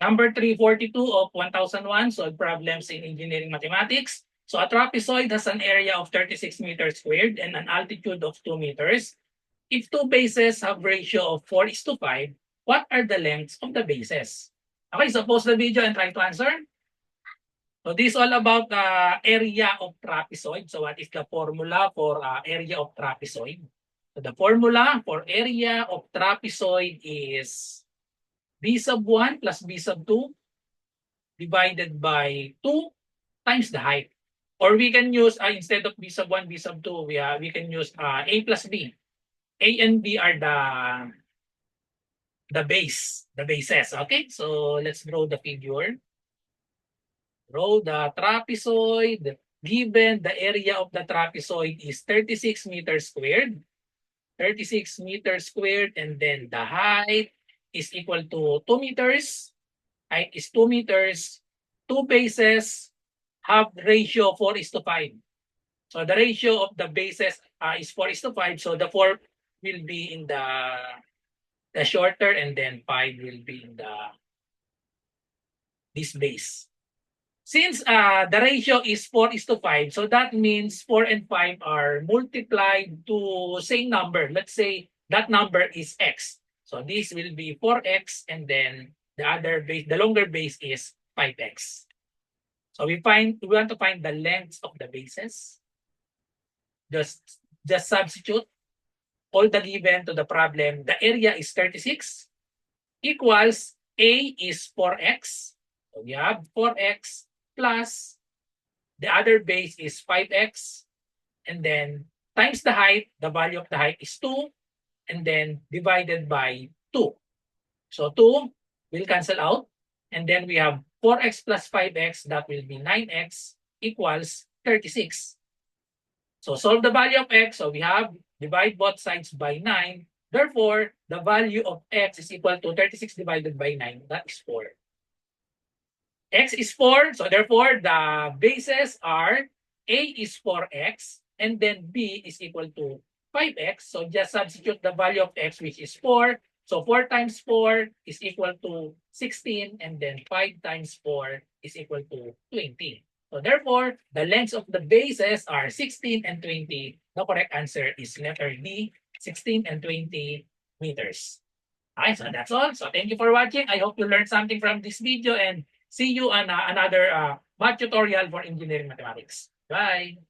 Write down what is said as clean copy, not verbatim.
Number 342 of 1001, solve problems in engineering mathematics. So a trapezoid has an area of 36 meters squared and an altitude of 2 meters. If two bases have ratio of 4:5, what are the lengths of the bases? Okay, so pause the video and try to answer. So this is all about the area of trapezoid. So what is the formula for area of trapezoid? So the formula for area of trapezoid is b sub 1 plus b sub 2 divided by 2 times the height. Or we can use, instead of b sub 1, b sub 2, we can use a plus b. A and b are the bases. Okay, so let's draw the figure. Draw the trapezoid. Given the area of the trapezoid is 36 meters squared. 36 meters squared, and then the height is equal to 2 meters. Height is 2 meters. Two bases have ratio 4:5. So the ratio of the bases is 4:5. So the 4 will be in the shorter, and then 5 will be in this base. Since the ratio is 4:5, so that means 4 and 5 are multiplied to same number. Let's say that number is x. So this will be 4x, and then the other base, the longer base is 5x. So we want to find the lengths of the bases. Just substitute all the given to the problem. The area is 36 equals A is 4x. So we have 4x plus the other base is 5x, and then times the height, the value of the height is 2, and then divided by 2. So 2 will cancel out, and then we have 4x plus 5x, that will be 9x equals 36. So solve the value of x, so we have divide both sides by 9. Therefore, the value of x is equal to 36 divided by 9, that is 4. X is 4, so therefore the bases are A is 4x, and then B is equal to 5x. So just substitute the value of x, which is 4. So 4 times 4 is equal to 16, and then 5 times 4 is equal to 20. So therefore, the lengths of the bases are 16 and 20. The correct answer is letter D, 16 and 20 meters. Okay, so that's all. So thank you for watching. I hope you learned something from this video, and see you on another math tutorial for engineering mathematics. Bye!